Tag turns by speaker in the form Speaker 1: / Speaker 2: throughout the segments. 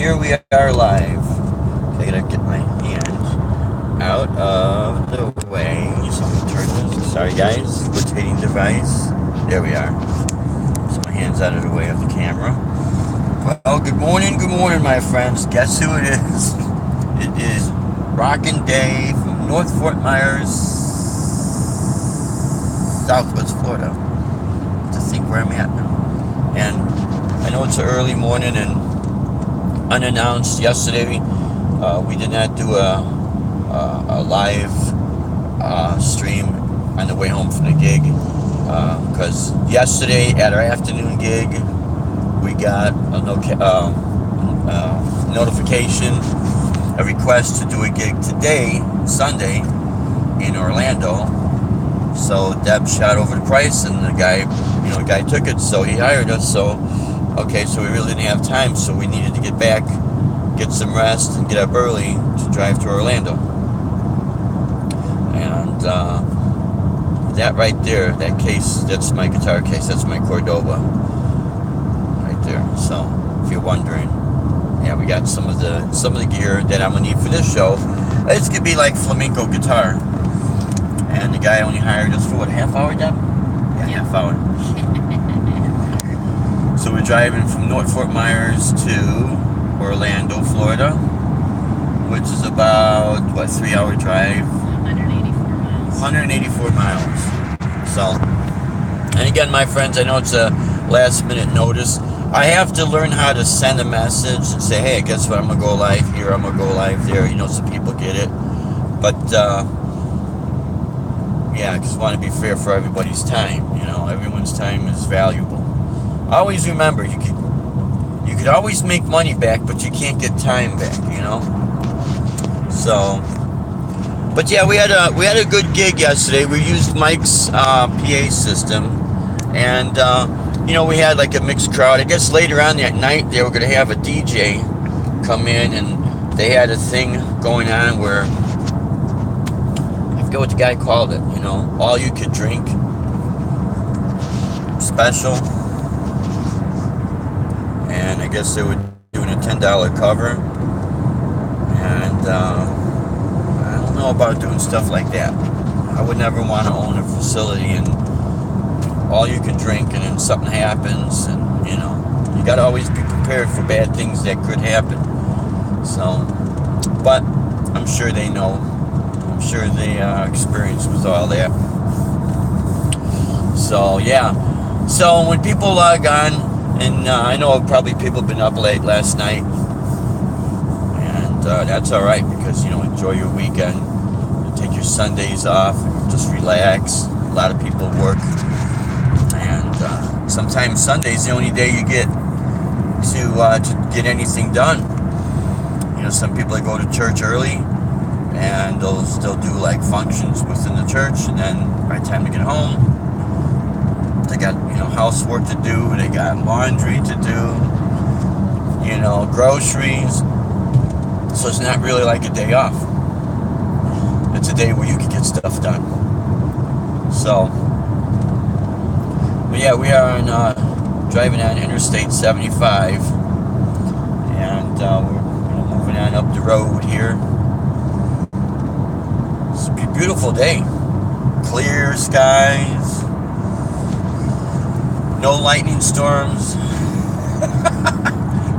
Speaker 1: here we are live. I gotta get my hand out of the way. So I'm gonna turn this. Sorry guys, rotating device. There we are. So my hand's out of the way of the camera. Well, good morning, my friends. Guess who it is? It is Rockin' Dave from North Fort Myers, Southwest Florida. To think where I'm at now. And I know it's an early morning and unannounced yesterday. We did not do a live stream on the way home from the gig because yesterday at our afternoon gig we got a notification, a request to do a gig today, Sunday, in Orlando. So Deb shot over the price, and the guy took it, so he hired us. So okay, so we really didn't have time, so we needed to get back, get some rest, and get up early to drive to Orlando. And that right there, that case, that's my guitar case, that's my Cordoba right there. So if you're wondering, yeah, we got some of the gear that I'm gonna need for this show. It's gonna be like flamenco guitar. And the guy only hired us for what, half hour, Deb? Yeah, half hour. So we're driving from North Fort Myers to Orlando, Florida, which is about, 3-hour drive? 184 miles. So, and again, my friends, I know it's a last minute notice. I have to learn how to send a message and say, hey, guess what, I'm going to go live here, I'm going to go live there, so people get it. But, yeah, I just want to be fair for everybody's time. Everyone's time is valuable. Always remember, you could always make money back, but you can't get time back. So, but yeah, we had a good gig yesterday. We used Mike's PA system, and we had like a mixed crowd. I guess later on that night they were going to have a DJ come in, and they had a thing going on where, I forget what the guy called it, all you could drink special. And I guess they were doing a $10 cover. And I don't know about doing stuff like that. I would never want to own a facility and all you can drink, and then something happens, and you got to always be prepared for bad things that could happen. So, but I'm sure they know. I'm sure the experience was all that. So yeah. So when people log on, and I know probably people have been up late last night, and that's all right, because enjoy your weekend, take your Sundays off, and just relax. A lot of people work, and sometimes Sunday's the only day you get to get anything done. Some people that go to church early, and they'll do like functions within the church, and then by the time they get home, they got housework to do, they got laundry to do, groceries. So it's not really like a day off. It's a day where you can get stuff done. So, but yeah, we are driving on Interstate 75, and we're moving on up the road here. It's a beautiful day, clear skies. No lightning storms.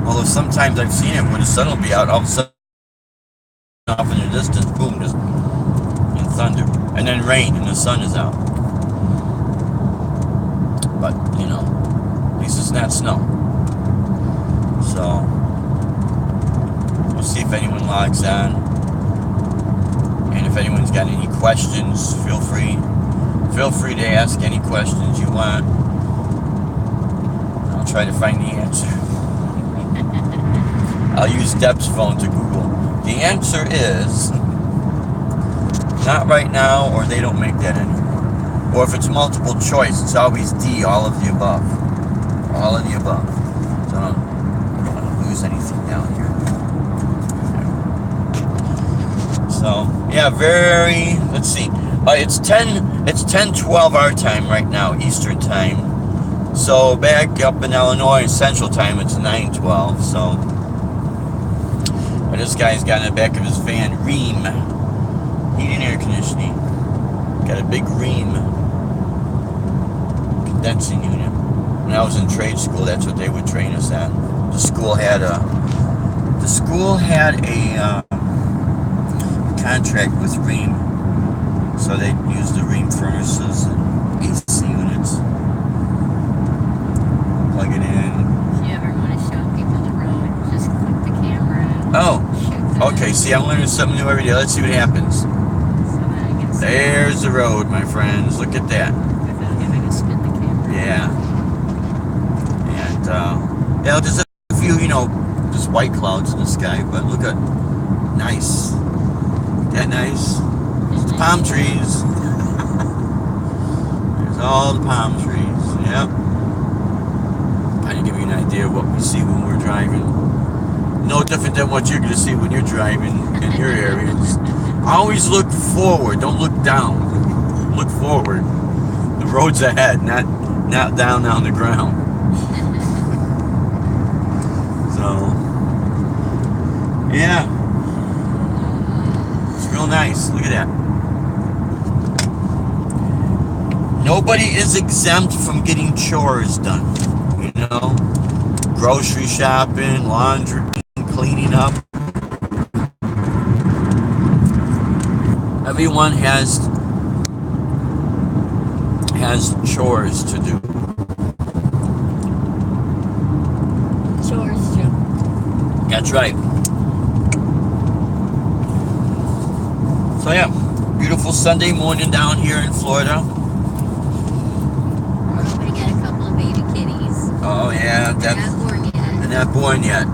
Speaker 1: Although sometimes I've seen it when the sun will be out, all of a sudden off in the distance, boom, just and thunder. And then rain and the sun is out. But, at least it's not snow. So, we'll see if anyone logs on. And if anyone's got any questions, feel free to ask any questions you want. Try to find the answer. I'll use Deb's phone to Google. The answer is not right now, or they don't make that anymore. Or if it's multiple choice, it's always D, all of the above. All of the above. So I don't want to lose anything down here. So yeah, let's see. It's 10:12 our time right now, Eastern time. So back up in Illinois Central Time, it's 9:12. So But this guy's got in the back of his van Rheem heating and air conditioning. Got a big Rheem condensing unit. When I was in trade school, that's what they would train us at. The school had a contract with Rheem, so they used the Rheem furnaces and AC units. Plug it in.
Speaker 2: If you ever want to show people the road, just click the camera and shoot them.
Speaker 1: Okay, see, I'm learning something new every day. Let's see what happens.
Speaker 2: So that I can see
Speaker 1: There's the road, my friends. Look at that.
Speaker 2: without having to spin the camera.
Speaker 1: Yeah. And, yeah, there's a few, just white clouds in the sky, but look at, nice. That nice. There's the palm trees. There's all the palm trees. Yep. Trying to give you an idea of what we see when we're driving. No different than what you're going to see when you're driving in your areas. Always look forward. Don't look down. Look forward. The road's ahead, not down on the ground. So, yeah. It's real nice. Look at that. Nobody is exempt from getting chores done. Grocery shopping, laundry, cleaning up. Everyone has chores to do.
Speaker 2: Chores too.
Speaker 1: That's right. So yeah, beautiful Sunday morning down here in Florida.
Speaker 2: We got a couple of baby kitties.
Speaker 1: Oh yeah,
Speaker 2: They're not born yet.
Speaker 1: they're not born yet.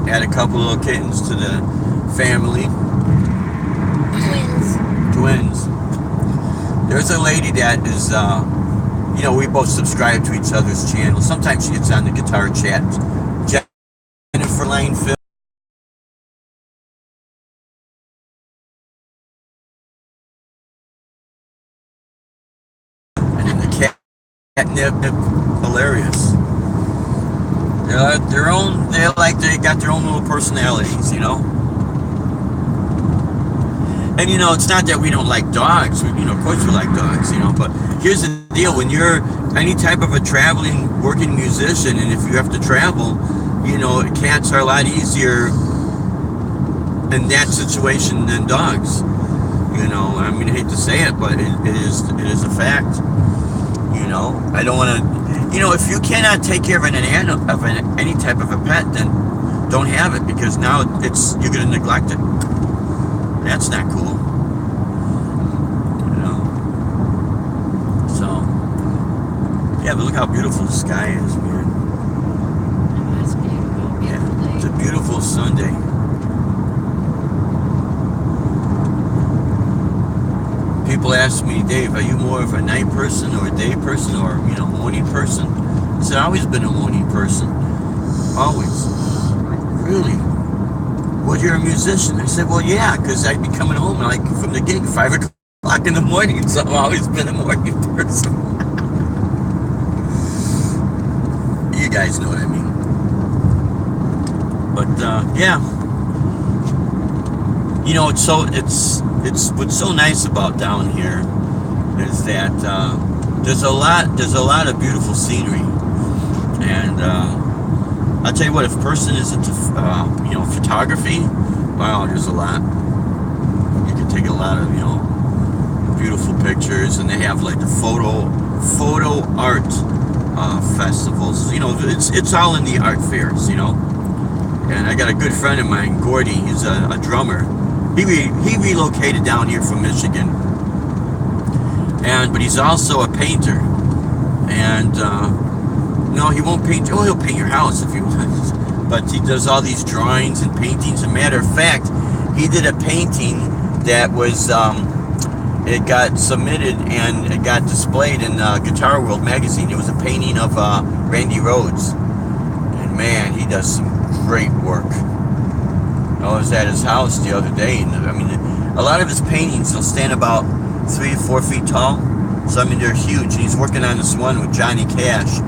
Speaker 1: Add a couple of little kittens to the family. Twins. There's a lady that is, we both subscribe to each other's channel. Sometimes she gets on the guitar chat. Jennifer Lane Phil. And then the catnip, hilarious. They got their own little personalities, And it's not that we don't like dogs. Of course we like dogs, But here's the deal: when you're any type of a traveling, working musician, and if you have to travel, cats are a lot easier in that situation than dogs. I hate to say it, but it is a fact. I don't want to. If you cannot take care of any type of a pet, then don't have it, because now you're going to neglect it. That's not cool. So, yeah, but look how beautiful the sky is, man.
Speaker 2: That's beautiful.
Speaker 1: Yeah, it's a beautiful Sunday. People ask me, Dave, are you more of a night person or a day person or, morning person? I said, I've always been a morning person. Always. Really? Well, you're a musician. I said, well, yeah, because I'd be coming home from the gig 5 o'clock in the morning, so I've always been a morning person. You guys know what I mean. But yeah, it's what's so nice about down here is that there's a lot of beautiful scenery, and I'll tell you what, if a person is into photography, wow, there's a lot. You can take a lot of beautiful pictures, and they have like the photo art festivals. It's all in the art fairs. And I got a good friend of mine, Gordy. He's a drummer. He relocated down here from Michigan, but he's also a painter. And no, he won't paint. Oh, he'll paint your house if you want. But he does all these drawings and paintings. As a matter of fact, he did a painting that was it got submitted and it got displayed in Guitar World magazine. It was a painting of Randy Rhoads, and man, he does some great work. I was at his house the other day, and a lot of his paintings will stand about 3 or 4 feet tall. So they're huge. He's working on this one with Johnny Cash,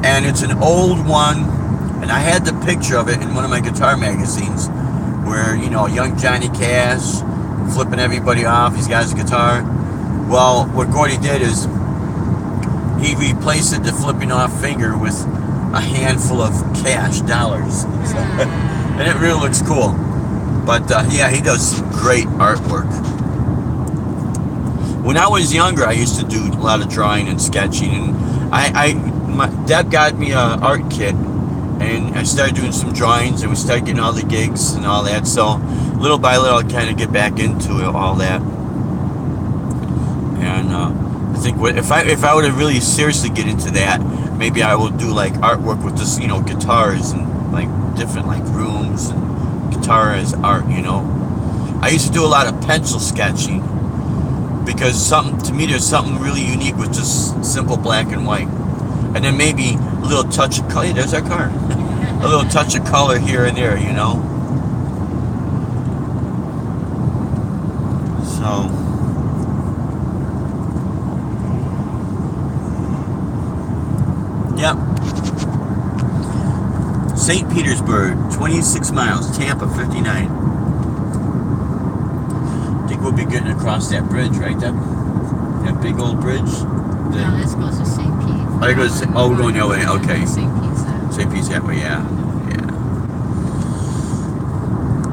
Speaker 1: and it's an old one. And I had the picture of it in one of my guitar magazines. where, you know, young Johnny Cash flipping everybody off. He's got his guitar. Well, what Gordy did is he replaced the flipping off finger with a handful of cash dollars. And it really looks cool. But yeah, he does some great artwork. When I was younger, I used to do a lot of drawing and sketching, and my dad got me an art kit, and I started doing some drawings, and we started getting all the gigs and all that. So little by little, I kind of get back into all that. And I think if I were to really seriously get into that, maybe I will do like artwork with just, you know, guitars and like different like rooms and guitar as art, you know. I used to do a lot of pencil sketching because to me there's something really unique with just simple black and white, and then maybe a little touch of color. Hey, there's our car. A little touch of color here and there, you know. So yep. St. Petersburg, 26 miles. Tampa, 59. I think we'll be getting across that bridge, right? That big old bridge.
Speaker 2: No, this goes to St. Pete.
Speaker 1: Oh, we're going the other way. Okay.
Speaker 2: St. Pete's that.
Speaker 1: St. Pete's that way, yeah.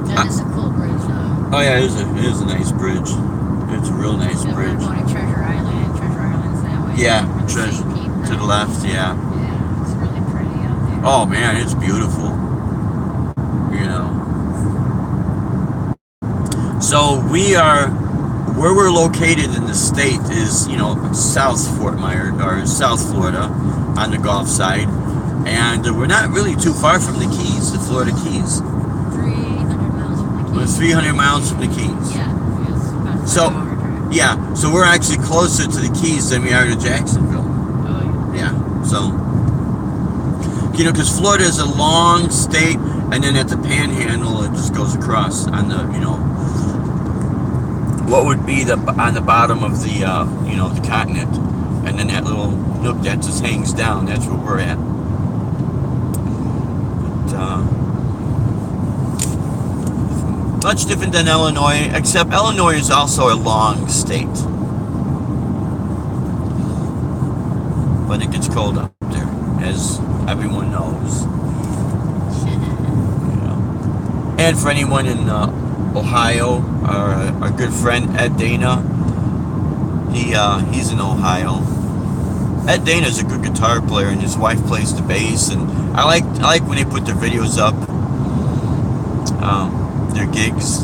Speaker 2: That is a cool bridge, though.
Speaker 1: Oh, yeah, it is a nice bridge. It's a real nice bridge.
Speaker 2: We're going to Treasure Island. Treasure Island's that way.
Speaker 1: Yeah,
Speaker 2: St. Pete,
Speaker 1: to the left, yeah.
Speaker 2: Yeah, it's really pretty out there.
Speaker 1: Oh, man, it's beautiful. You know. So where we're located in the state is, you know, South Fort Myers, or South Florida, on the Gulf side. And we're not really too far from the Keys, the Florida Keys.
Speaker 2: 300 miles from the Keys.
Speaker 1: We're 300 miles from the Keys.
Speaker 2: Yeah, it's about
Speaker 1: So,
Speaker 2: 5 hour drive.
Speaker 1: yeah, so we're actually closer to the Keys than we are to Jacksonville.
Speaker 2: Oh, yeah.
Speaker 1: Yeah, so, you know, because Florida is a long state, and then at the Panhandle, it just goes across on the, you know, what would be on the bottom of the, you know, the continent, and then that little nook that just hangs down. That's where we're at. But, much different than Illinois, except Illinois is also a long state. But it gets cold up there, as everyone knows. You know. And for anyone in Ohio, our good friend Ed Dana, he's in Ohio. Ed Dana's a good guitar player, and his wife plays the bass. And I like when they put their videos up, their gigs.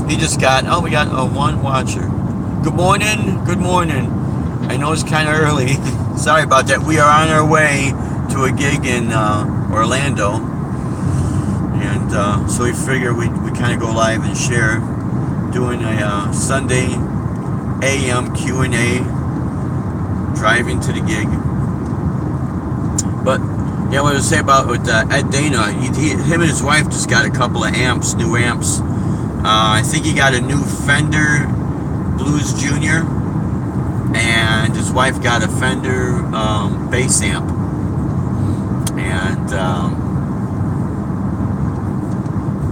Speaker 1: We got one watcher. Good morning. I know it's kind of early. Sorry about that. We are on our way to a gig in Orlando, and so we figure we kind of go live and share, doing a Sunday AM Q&A, driving to the gig. But yeah, what I was say about with Ed Dana, him and his wife just got a couple of new amps. I think he got a new Fender Blues Junior, and his wife got a Fender bass amp. And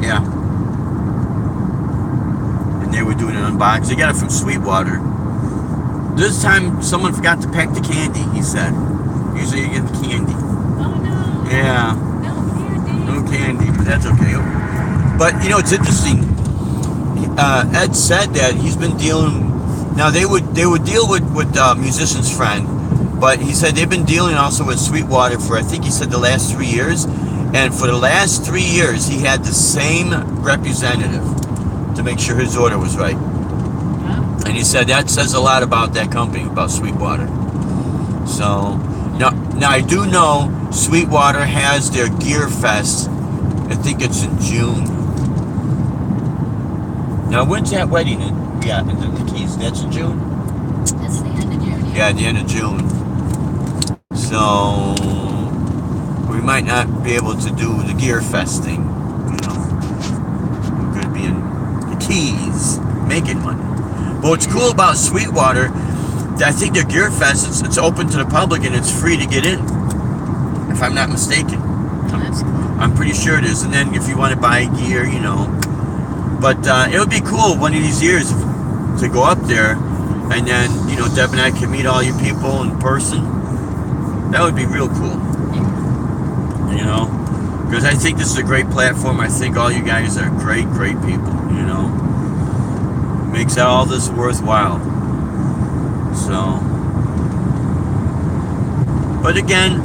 Speaker 1: yeah, and they were doing an unboxing. They got it from Sweetwater. This time, someone forgot to pack the candy, he said. Usually you get the candy.
Speaker 2: Oh, no.
Speaker 1: Yeah.
Speaker 2: No
Speaker 1: No candy, but that's okay. But, you know, it's interesting. Ed said that he's been dealing... Now, they would deal with Musician's Friend, but he said they've been dealing also with Sweetwater for, I think he said, the last 3 years. And for the last 3 years, he had the same representative to make sure his order was right. And he said that says a lot about that company, about Sweetwater. So, now I do know Sweetwater has their Gear Fest. I think it's in June. Now, when's that wedding in the Keys? That's in June?
Speaker 2: It's the end of June.
Speaker 1: Yeah, the end of June. So, we might not be able to do the Gear Fest thing. You know, we're going to be in the Keys, making money. But what's cool about Sweetwater, I think their Gear Fest, it's open to the public and it's free to get in, if I'm not mistaken.
Speaker 2: Oh, that's cool.
Speaker 1: I'm pretty sure it is. And then if you want to buy gear, you know. But it would be cool one of these years to go up there, and then, you know, Deb and I can meet all you people in person. That would be real cool. You know, because I think this is a great platform. I think all you guys are great people, you know. Makes all this worthwhile. So, but again,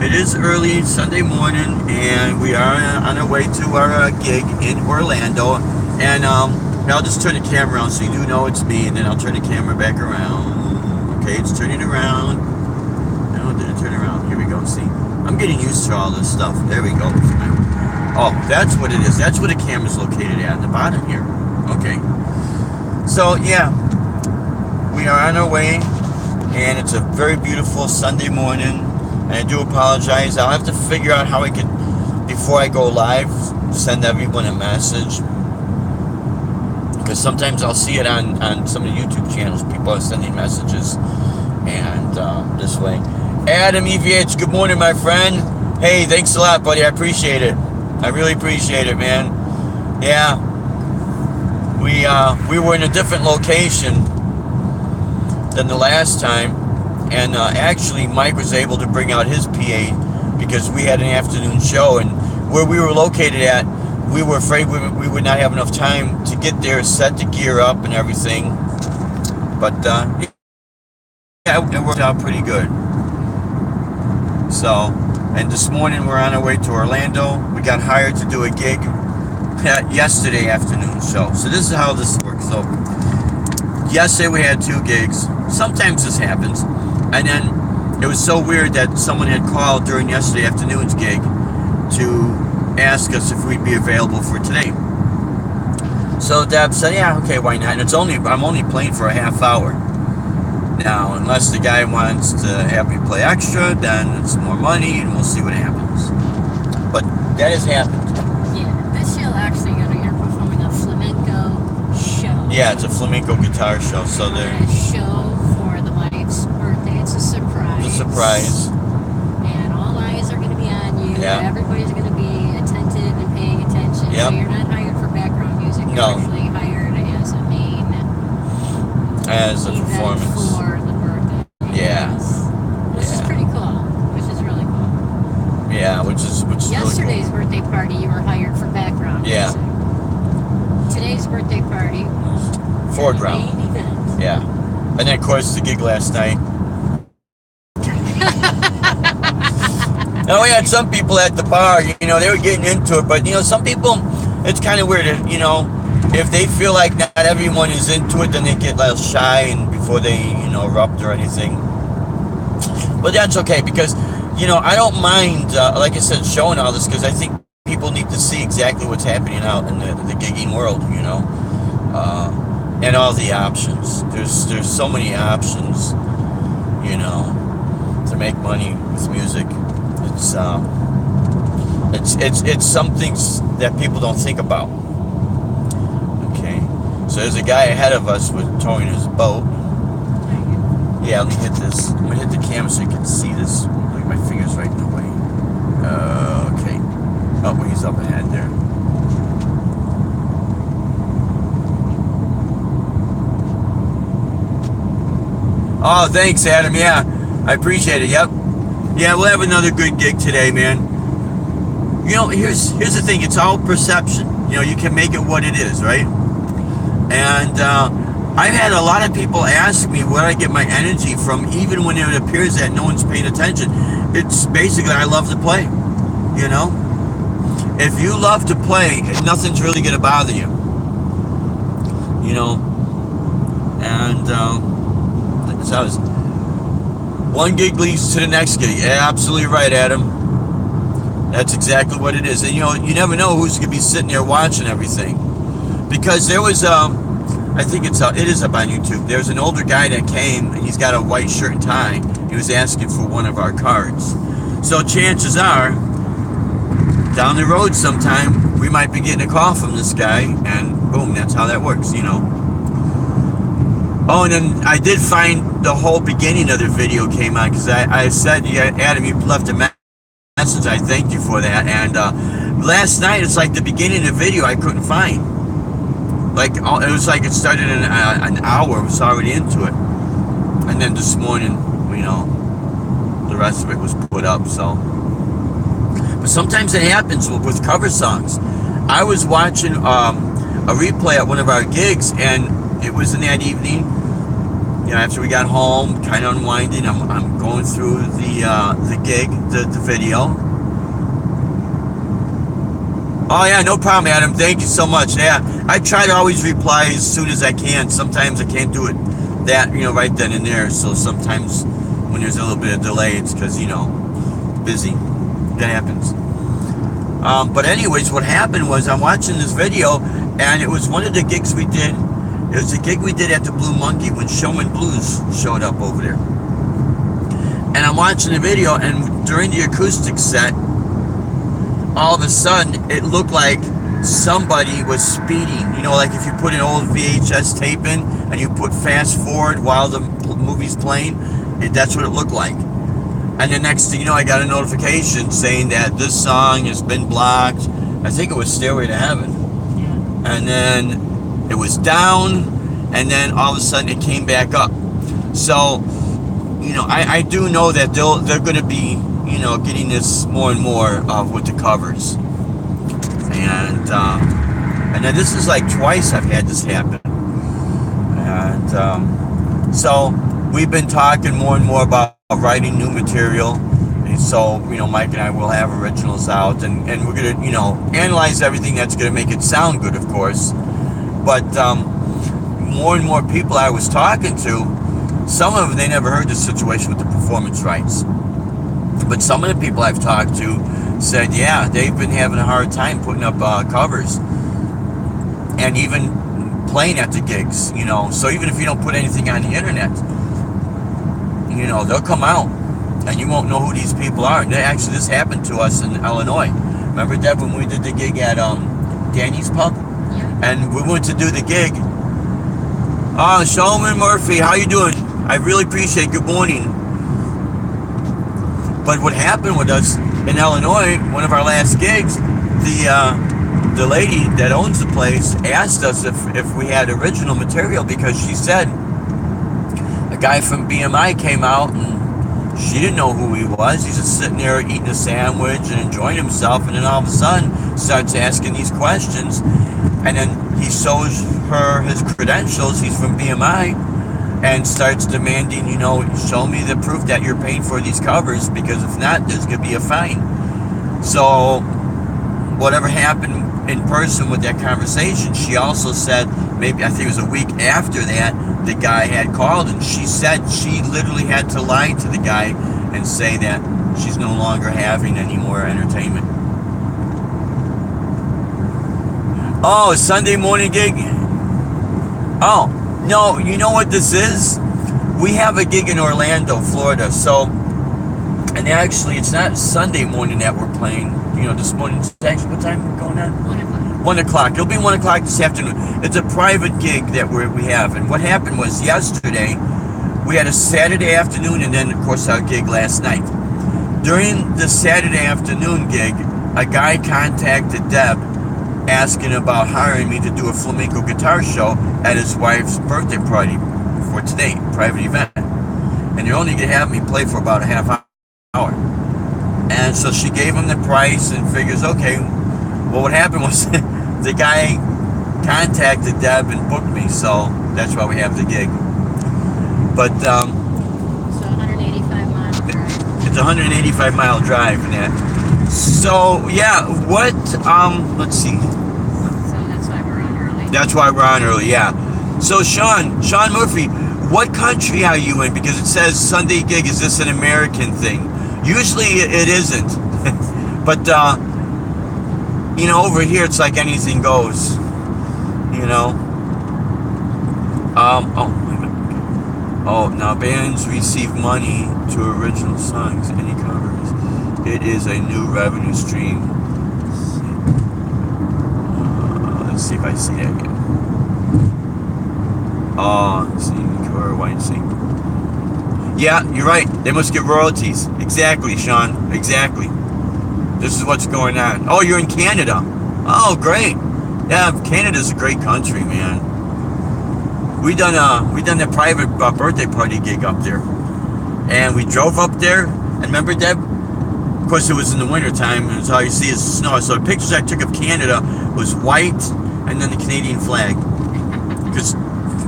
Speaker 1: it is early Sunday morning, and we are on our way to our gig in Orlando. And I'll just turn the camera around so you do know it's me, and then I'll turn the camera back around. Okay, it's turning around. No, it didn't turn around. Here we go. See, I'm getting used to all this stuff. There we go. Oh, that's what it is. That's where the camera's located at the bottom here. Okay. So yeah, we are on our way, and it's a very beautiful Sunday morning. And I do apologize. I'll have to figure out how I can, before I go live, send everyone a message. Because sometimes I'll see it on some of the YouTube channels. People are sending messages, and this way. Adam EVH, good morning, my friend. Hey, thanks a lot, buddy. I appreciate it. I really appreciate it, man. Yeah, we were in a different location than the last time, and actually Mike was able to bring out his PA because we had an afternoon show, and where we were located at, we were afraid we would not have enough time to get there, set the gear up and everything. But yeah, it worked out pretty good. So, and this morning we're on our way to Orlando. We got hired to do a gig yesterday afternoon show. So this is how this works. So yesterday we had 2 gigs. Sometimes this happens. And then it was so weird that someone had called during yesterday afternoon's gig to ask us if we'd be available for today. So Deb said, yeah, okay, why not? And I'm only playing for a half hour. Now, unless the guy wants to have me play extra, then it's more money, and we'll see what happens. But that has happened.
Speaker 2: Yeah, this show actually, you're performing a flamenco show.
Speaker 1: Yeah, it's a flamenco guitar show. So they're
Speaker 2: a show for the wife's birthday. It's a surprise.
Speaker 1: It's a surprise.
Speaker 2: And all eyes are going to be on you.
Speaker 1: Yeah.
Speaker 2: Everybody's going to be attentive and paying attention.
Speaker 1: Yep.
Speaker 2: So you're not hired for background music. You're
Speaker 1: No.
Speaker 2: actually hired as a
Speaker 1: performance
Speaker 2: for the birthday.
Speaker 1: Yeah.
Speaker 2: Which is pretty cool. Which is really cool.
Speaker 1: Yeah, which is
Speaker 2: Yesterday's
Speaker 1: really
Speaker 2: birthday party, you were hired for background
Speaker 1: Yeah.
Speaker 2: music. Today's birthday party,
Speaker 1: cool. Foreground.
Speaker 2: main event.
Speaker 1: Yeah. And then, of course, the gig last night. Now, we had some people at the bar, you know, they were getting into it, but, you know, some people, it's kind of weird, you know, if they feel like not everyone is into it, then they get a little shy and before they, you know, erupt or anything. But that's okay, because, you know, I don't mind, like I said, showing all this, because I think people need to see exactly what's happening out in the gigging world, you know, and all the options. There's so many options, you know, to make money with music. It's some things that people don't think about. Okay, so there's a guy ahead of us with towing his boat. Yeah, let me hit this. I'm gonna hit the camera so you can see this. Like my finger's right in the way. Okay. Oh, he's up ahead there. Oh, thanks, Adam. Yeah, I appreciate it. Yep. Yeah, we'll have another good gig today, man. You know, here's the thing. It's all perception. You know, you can make it what it is, right? And I've had a lot of people ask me where I get my energy from, even when it appears that no one's paying attention. It's basically, I love to play, you know? If you love to play, nothing's really going to bother you, you know? And so I was... One gig leads to the next gig. Yeah, absolutely right, Adam. That's exactly what it is. And, you know, you never know who's going to be sitting there watching everything. Because there was, I think it is up on YouTube. There's an older guy that came, and he's got a white shirt and tie. He was asking for one of our cards. So chances are, down the road sometime, we might be getting a call from this guy, and boom, that's how that works, you know. Oh, and then I did find the whole beginning of the video came on, because I said, yeah, Adam, you left a message message. I thank you for that. And last night, it's like the beginning of the video I couldn't find. Like, it was like it started in an hour. I was already into it. And then this morning, you know, the rest of it was put up, so. But sometimes it happens with cover songs. I was watching a replay at one of our gigs, and it was in that evening, you know, after we got home, kind of unwinding. I'm going through the gig, the video. Oh yeah, no problem, Adam. Thank you so much. Yeah, I try to always reply as soon as I can. Sometimes I can't do it right then and there. So sometimes when there's a little bit of delay, it's because, you know, busy. That happens. But anyways, what happened was I'm watching this video, and it was one of the gigs we did. It was a gig we did at the Blue Monkey when Showman Blues showed up over there. And I'm watching the video, and during the acoustic set, all of a sudden, it looked like somebody was speeding. You know, like if you put an old VHS tape in and you put fast forward while the movie's playing, that's what it looked like. And the next thing you know, I got a notification saying that this song has been blocked. I think it was Stairway to Heaven. Yeah. And then it was down, and then all of a sudden it came back up. So, you know, I do know that they're going to be, you know, getting this more and more with the covers. And then this is like twice I've had this happen. And so we've been talking more and more about writing new material. And so, you know, Mike and I will have originals out, and we're going to, you know, analyze everything that's going to make it sound good, of course. But more and more people I was talking to, some of them, they never heard the situation with the performance rights. But some of the people I've talked to said, yeah, they've been having a hard time putting up covers and even playing at the gigs, you know. So even if you don't put anything on the internet, you know, they'll come out and you won't know who these people are. And actually, this happened to us in Illinois. Remember, Deb, when we did the gig at Danny's Pub? Yeah. And we went to do the gig. Oh, Showman Murphy, how you doing? I really appreciate it. Good morning. But what happened with us in Illinois, one of our last gigs, the lady that owns the place asked us if we had original material, because she said a guy from BMI came out and she didn't know who he was. He's just sitting there eating a sandwich and enjoying himself, and then all of a sudden starts asking these questions, and then he shows her his credentials. He's from BMI. And starts demanding, you know, show me the proof that you're paying for these covers, because if not, there's going to be a fine. So whatever happened in person with that conversation, she also said, maybe I think it was a week after that, the guy had called, and she said she literally had to lie to the guy and say that she's no longer having any more entertainment. Oh, a Sunday morning gig? Oh. No, you know what this is? We have a gig in Orlando, Florida. So, and actually, it's not Sunday morning that we're playing. You know, this morning, actually, what time are we going on?
Speaker 2: 1 o'clock.
Speaker 1: 1 o'clock. It'll be 1 o'clock this afternoon. It's a private gig that we have. And what happened was yesterday, we had a Saturday afternoon, and then, of course, our gig last night. During the Saturday afternoon gig, a guy contacted Deb asking about hiring me to do a flamenco guitar show at his wife's birthday party for today, private event. And they're only going to have me play for about a half hour. And so she gave him the price and figures, okay. Well, what happened was the guy contacted Deb and booked me, so that's why we have the gig. But
Speaker 2: so 185 mile drive.
Speaker 1: It's a 185 mile drive and that. So yeah, what let's see.
Speaker 2: So that's why we're on early.
Speaker 1: That's why we're on early, yeah. So Sean Murphy, what country are you in? Because it says Sunday gig. Is this an American thing? Usually it isn't. But you know, over here it's like anything goes. You know. Oh, now bands receive money to original songs, any covers. It is a new revenue stream. Let's see if I see that again. Oh, White Sing. Yeah, you're right. They must get royalties. Exactly, Sean. Exactly. This is what's going on. Oh, you're in Canada. Oh, great. Yeah, Canada's a great country, man. We done a private birthday party gig up there, and we drove up there. And remember, Deb? Of course, it was in the wintertime, and all you see is snow. So the pictures I took of Canada was white, and then the Canadian flag, because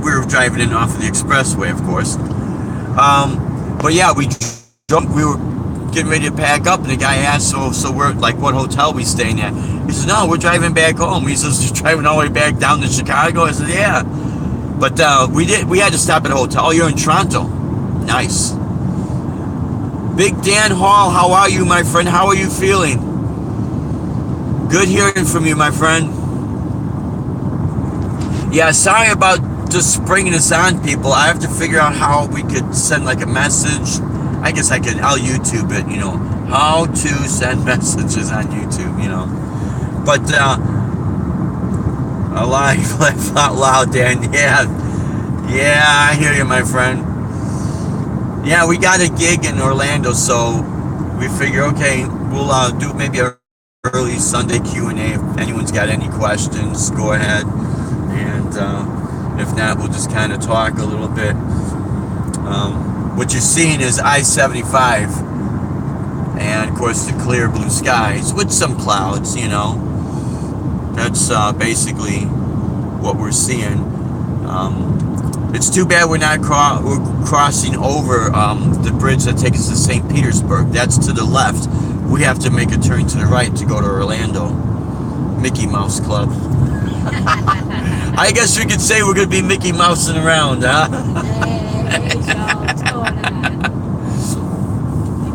Speaker 1: we were driving in off of the expressway, of course. But yeah, we were getting ready to pack up, and the guy asked, so we're like, what hotel we staying at? He says, no, we're driving back home. He says, you're driving all the way back down to Chicago? I said, yeah. But we had to stop at a hotel. You're in Toronto. Nice. Big Dan Hall, how are you, my friend? How are you feeling? Good hearing from you, my friend. Yeah, sorry about just springing this on people. I have to figure out how we could send like a message. I guess I'll YouTube it, you know, how to send messages on YouTube, you know. But, alive, laugh out loud, Dan. Yeah, I hear you, my friend. Yeah, we got a gig in Orlando, so we figure, okay, we'll do maybe a early Sunday Q&A. If anyone's got any questions, go ahead. And if not, we'll just kind of talk a little bit. What you're seeing is I-75, and of course the clear blue skies with some clouds, you know. That's basically what we're seeing. It's too bad we're not we're crossing over the bridge that takes us to St. Petersburg. That's to the left. We have to make a turn to the right to go to Orlando. Mickey Mouse Club. I guess we could say we're going to be Mickey Mousing around, huh?
Speaker 2: Hey, Joe, what's going on?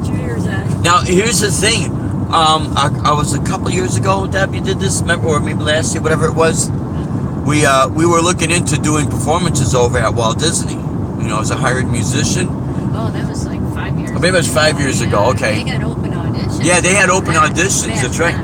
Speaker 2: Get your ears out.
Speaker 1: Now, here's the thing. I was a couple years ago, Deb, you did this, remember, or maybe last year, whatever it was. We were looking into doing performances over at Walt Disney, you know, as a hired musician.
Speaker 2: Oh, that was like 5 years ago.
Speaker 1: Maybe it was 5 years ago, okay.
Speaker 2: They had open auditions.
Speaker 1: Yeah, they had open auditions, that's right.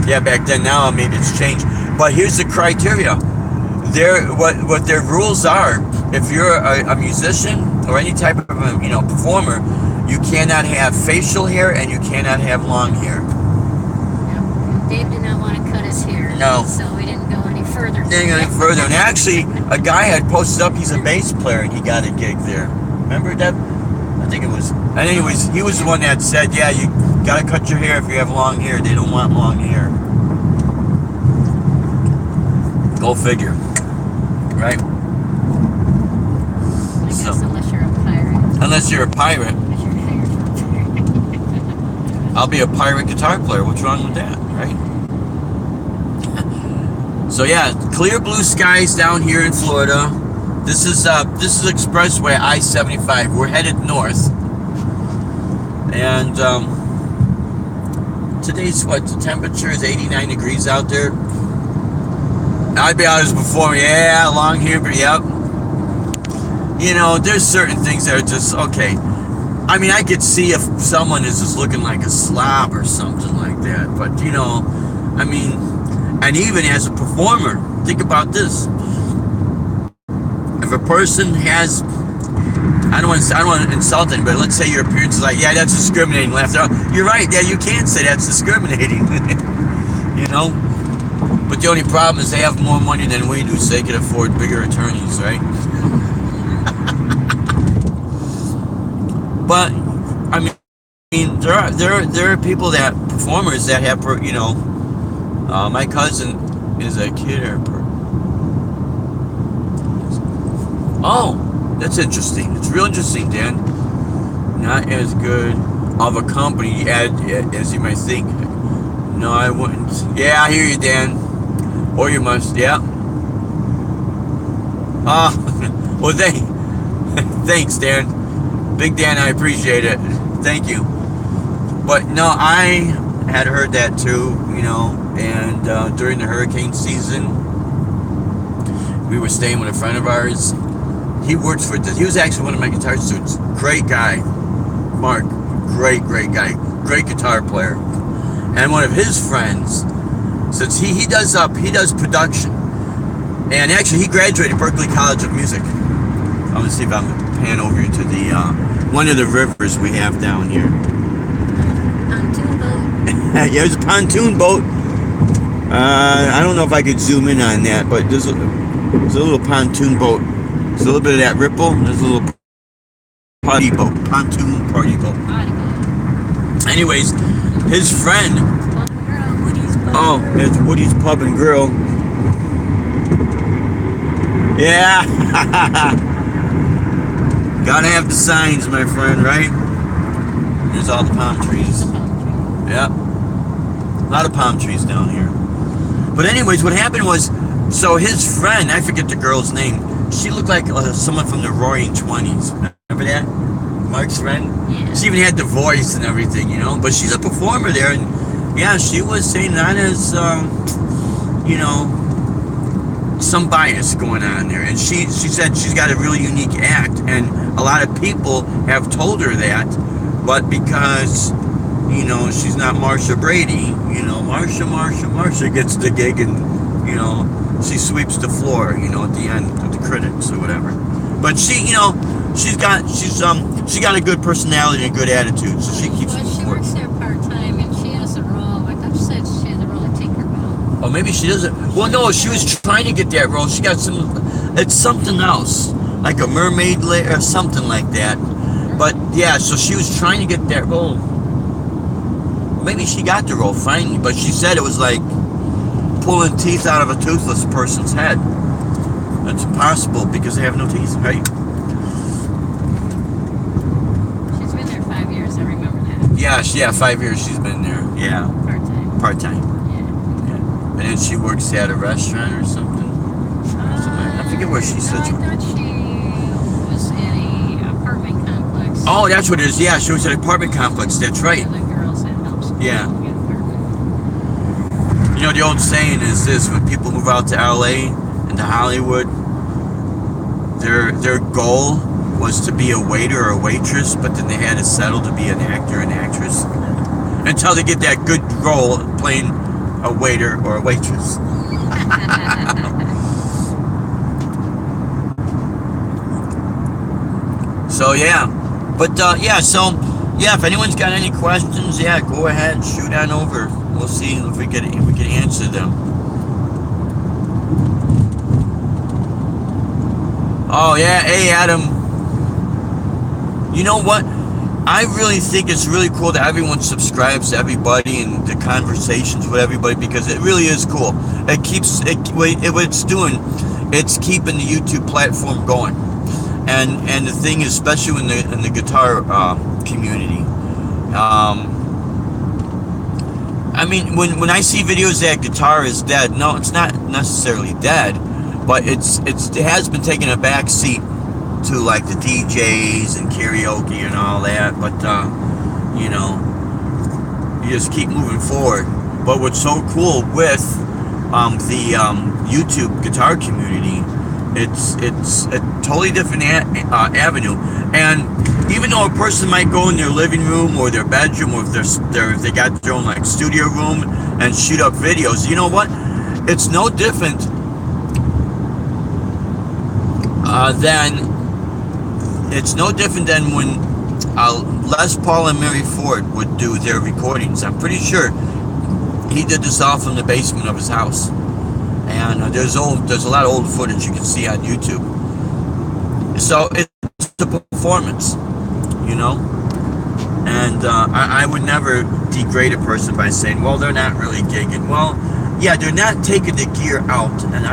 Speaker 1: Yeah, back then. Now maybe it's changed. But here's the criteria. What their rules are, if you're a musician or any type of performer, you cannot have facial hair and you cannot have long hair.
Speaker 2: Yep. Dave did not want to cut his hair.
Speaker 1: No.
Speaker 2: So we didn't go any further.
Speaker 1: And actually, a guy had posted up, he's a bass player, and he got a gig there. Remember that? I think it was. And anyways, he was the one that said, yeah, you gotta cut your hair if you have long hair. They don't want long hair. Go figure. Right?
Speaker 2: I guess unless you're a pirate.
Speaker 1: Unless you're a pirate.
Speaker 2: Unless you're hired for a pirate.
Speaker 1: I'll be a pirate guitar player. What's wrong with that, right? So yeah, clear blue skies down here in Florida. This is Expressway I-75. We're headed north, and today's what? The temperature is 89 degrees out there. I'd be honest before, yeah, long hair, but yep. You know, there's certain things that are just okay. I mean, I could see if someone is just looking like a slob or something like that, but you know, I mean, and even as a performer, think about this. If a person has, I don't want to insult anybody, but let's say your appearance is like, yeah, that's discriminating, left out. You're right, yeah, you can say that's discriminating. You know? But the only problem is they have more money than we do, so they can afford bigger attorneys, right? But I mean, there are people that performers that have, you know. My cousin is a kid. Oh, that's interesting. It's real interesting, Dan. Not as good of a company as you might think. No, I wouldn't. Yeah, I hear you, Dan. Or you must, yeah. Well, thanks, Dan. Big Dan, I appreciate it. Thank you. But no, I had heard that too, you know, and during the hurricane season, we were staying with a friend of ours. He works for this. He was actually one of my guitar students. Great guy. Mark, great guy. Great guitar player. And one of his friends, since he does production, and actually he graduated Berklee College of Music. I'm gonna see if I'm gonna pan over to the one of the rivers we have down here.
Speaker 2: On Toonboot.
Speaker 1: Yeah, there's a pontoon boat. I don't know if I could zoom in on that, but there's a little pontoon boat. There's a little bit of that ripple. There's a little party boat, pontoon party boat. Anyways, his friend. Oh, it's Woody's Pub and Grill. Yeah. Gotta have the signs, my friend, right? There's all the palm trees. Yep. A lot of palm trees down here. But anyways, what happened was, so his friend, I forget the girl's name, she looked like someone from the Roaring 20s. Remember that? Mark's friend?
Speaker 2: Yeah.
Speaker 1: She even had the voice and everything, you know? But she's a performer there, and yeah, she was saying that as, you know, some bias going on there. And she said she's got a really unique act, and a lot of people have told her that, but because, you know, she's not Marsha Brady, you know, Marsha gets the gig, and, you know, she sweeps the floor, you know, at the end of the credits or whatever. But she, you know, she got a good personality and a good attitude, so she keeps
Speaker 2: Well, she
Speaker 1: forward.
Speaker 2: works there part-time, and she has a role. I thought she said she has a role at Tinkerbell.
Speaker 1: Oh, maybe she doesn't. Well, no, she was trying to get that role. She got it's something else, like a mermaid or something like that. But yeah, so she was trying to get that role. Maybe she got the role finally, but she said it was like pulling teeth out of a toothless person's head. That's impossible because they have no teeth, right?
Speaker 2: She's been there 5 years, I remember that.
Speaker 1: Yeah, 5 years she's been there. Yeah,
Speaker 2: Part-time.
Speaker 1: part-time.
Speaker 2: Yeah.
Speaker 1: Yeah. And then she works at a restaurant or something. I forget where she said.
Speaker 2: I thought she was in a apartment complex.
Speaker 1: Oh, that's what it is. Yeah, she was at an apartment complex. That's right.
Speaker 2: The girls that helps.
Speaker 1: Yeah.
Speaker 2: Get apartment.
Speaker 1: You know, the old saying is this: when people move out to LA and to Hollywood, their goal was to be a waiter or a waitress, but then they had to settle to be an actor and actress until they get that good role playing a waiter or a waitress. So yeah, but yeah, so yeah, if anyone's got any questions, yeah, go ahead, shoot on over. We'll see if we can answer them. Oh yeah, hey Adam. You know what? I really think it's really cool that everyone subscribes to everybody and the conversations with everybody, because it really is cool. It keeps what it's doing. It's keeping the YouTube platform going. And the thing is, especially in the guitar community, I mean, when I see videos that guitar is dead, no, it's not necessarily dead, but it has been taking a back seat to like the DJs and karaoke and all that. But you know, you just keep moving forward. But what's so cool with the YouTube guitar community, it's a totally different avenue. And even though a person might go in their living room or their bedroom, or if they got their own like studio room and shoot up videos, you know what? It's no different than when Les Paul and Mary Ford would do their recordings. I'm pretty sure he did this all from the basement of his house. And there's a lot of old footage you can see on YouTube. So it's a performance, you know. And I would never degrade a person by saying, well, they're not really gigging. Well, yeah, they're not taking the gear out and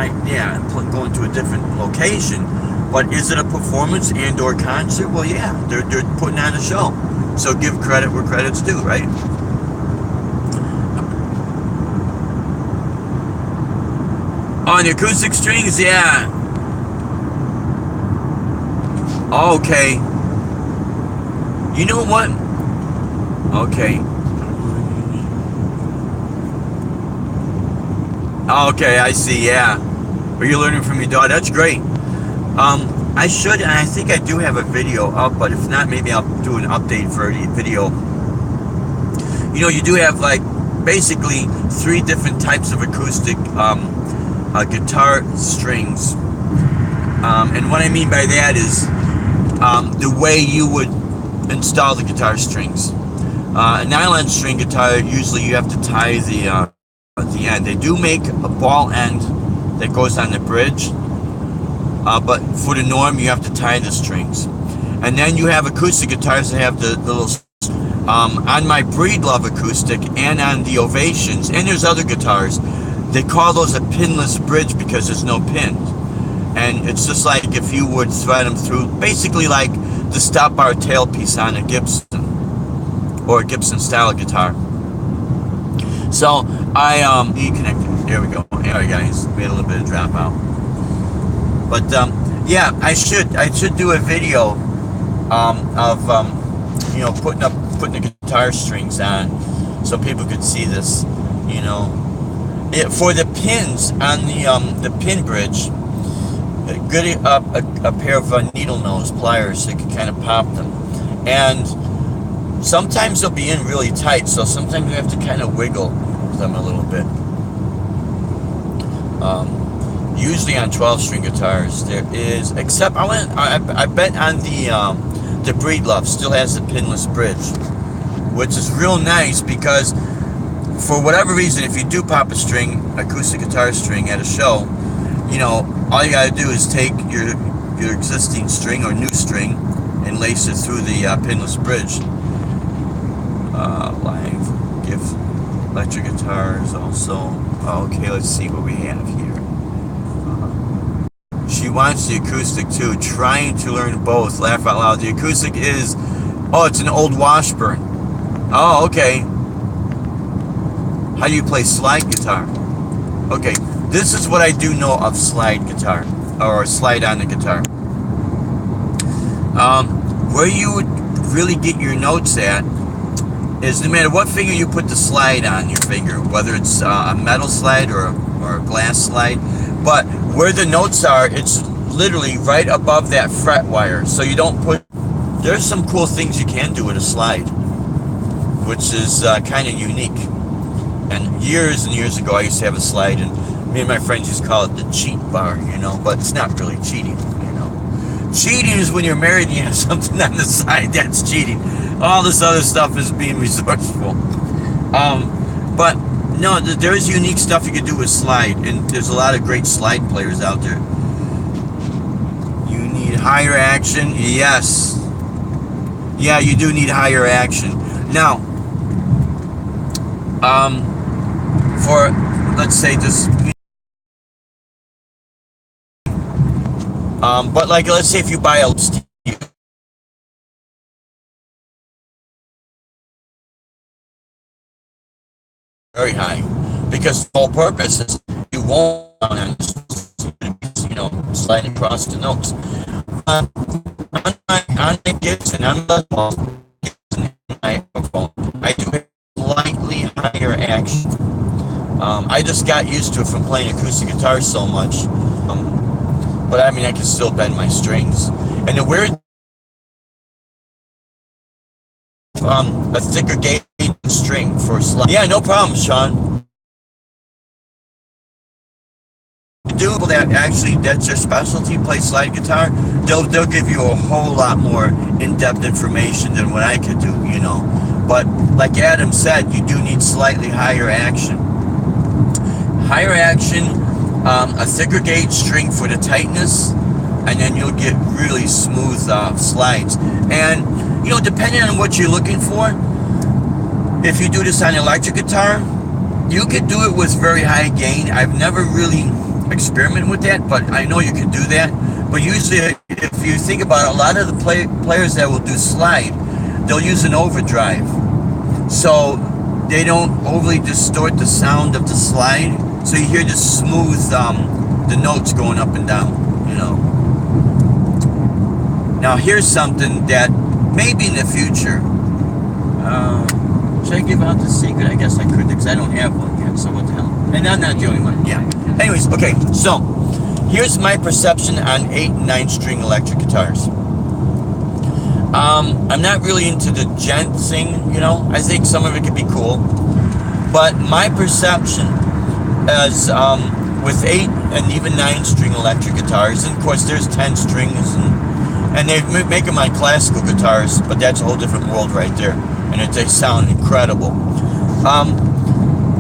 Speaker 1: going to a different location. But is it a performance and or concert? Well, yeah, they're putting on a show. So give credit where credit's due, right? On the acoustic strings, yeah. Okay. You know what? Okay. Okay, I see, yeah. Are you learning from your daughter? That's great. I should, and I think I do have a video up, but if not, maybe I'll do an update for the video. You know, you do have like basically 3 different types of acoustic guitar strings. And what I mean by that is the way you would install the guitar strings. A nylon string guitar, usually you have to tie the end. They do make a ball end that goes on the bridge, but for the norm, you have to tie the strings. And then you have acoustic guitars that have the little, on my Breedlove acoustic and on the Ovations, and there's other guitars, they call those a pinless bridge because there's no pins. And it's just like if you would thread them through, basically like the stop bar tailpiece on a Gibson or a Gibson style guitar. So I deconnected. There we go. Alright guys, made a little bit of dropout. But yeah, I should do a video of you know, putting the guitar strings on so people could see this. You know, for the pins on the pin bridge, good a pair of needle nose pliers that can kind of pop them, and sometimes they'll be in really tight, so sometimes you have to kind of wiggle them a little bit. Usually on 12-string guitars there is, except I bet on the Breedlove still has the pinless bridge, which is real nice because for whatever reason, if you do pop a string, acoustic guitar string at a show, you know, all you gotta do is take your existing string or new string and lace it through the pinless bridge. Live gift electric guitars also. Okay, let's see what we have here. She wants the acoustic too, trying to learn both. Laugh out loud. The acoustic is, oh, it's an old Washburn. Oh, okay. How do you play slide guitar? Okay, this is what I do know of slide guitar, or slide on the guitar. Where you would really get your notes at is no matter what finger you put the slide on your finger, whether it's a metal slide or a glass slide, but where the notes are, it's literally right above that fret wire. So you don't put, there's some cool things you can do with a slide, which is kind of unique. And years ago, I used to have a slide, and me and my friends used to call it the cheat bar, you know, but it's not really cheating, you know. Cheating is when you're married and you have something on the side, that's cheating. All this other stuff is being resourceful. But no, there is unique stuff you can do with slide, and there's a lot of great slide players out there. You need higher action, yes. Yeah, you do need higher action. Now, for, let's say this, but like, let's say if you buy a very high, because the whole purpose is you won't, you know, slide across the notes. On the Gibson, on the microphone, I do a slightly higher action. I just got used to it from playing acoustic guitar so much. But I mean, I can still bend my strings. And the weird, a thicker gauge string for slide. Yeah, no problem, Sean. Do that actually, that's their specialty, play slide guitar. They'll give you a whole lot more in-depth information than what I could do, you know. But like Adam said, you do need slightly higher action. Higher action, a thicker gauge string for the tightness, and then you'll get really smooth slides. And you know, depending on what you're looking for, if you do this on electric guitar, you could do it with very high gain. I've never really experimented with that, but I know you can do that. But usually, if you think about it, a lot of the players that will do slide, they'll use an overdrive, so they don't overly distort the sound of the slide. So you hear the smooth, the notes going up and down, you know. Now here's something that maybe in the future, should I give out the secret? I guess I could, because I don't have one yet, so what the hell. And I'm not the only one, yeah. Anyways, okay, so here's my perception on 8 and 9 string electric guitars. I'm not really into the gent thing, you know. I think some of it could be cool, but my perception is with 8 and even 9 string electric guitars, and of course there's 10 strings, and they make them on classical guitars, but that's a whole different world right there. and they sound incredible.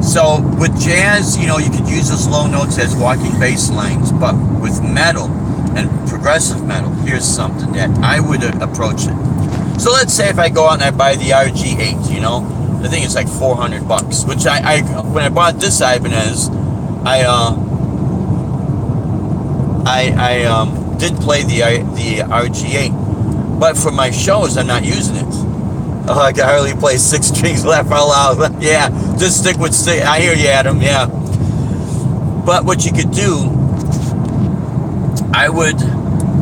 Speaker 1: So with jazz, you know, you could use those low notes as walking bass lines, but with metal and progressive metal, here's something that I would approach it. So let's say if I go out and I buy the RG8, you know, I think it's like $400, which I when I bought this Ibanez, I did play the RG8, but for my shows I'm not using it. Oh, I can hardly play 6 strings, laugh out loud. Yeah, just stick with stick. I hear you, Adam. Yeah, but what you could do, I would.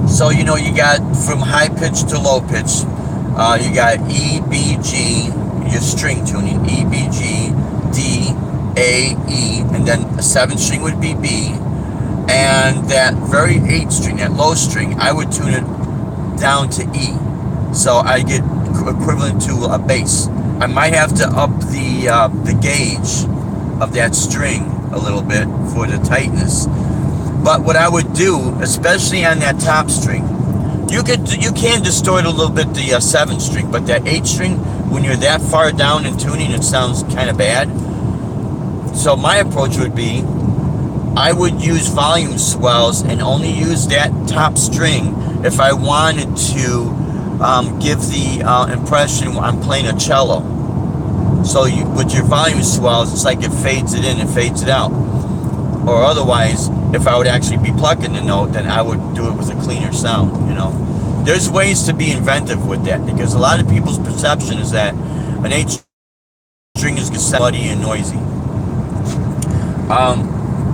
Speaker 1: So you know, you got from high pitch to low pitch. You got E, B, G. Your string tuning: E, B, G, D, A, E, and then a 7th string would be B. And that very 8th string, that low string, I would tune it down to E. So I get equivalent to a bass. I might have to up the gauge of that string a little bit for the tightness. But what I would do, especially on that top string, you can distort a little bit the 7th string, but that 8th string, when you're that far down in tuning, it sounds kind of bad. So my approach would be, I would use volume swells and only use that top string if I wanted to give the impression I'm playing a cello. So with your volume swells, it's like it fades it in and fades it out. Or otherwise, if I would actually be plucking the note, then I would do it with a cleaner sound, you know. There's ways to be inventive with that, because a lot of people's perception is that an 8th string is muddy and noisy.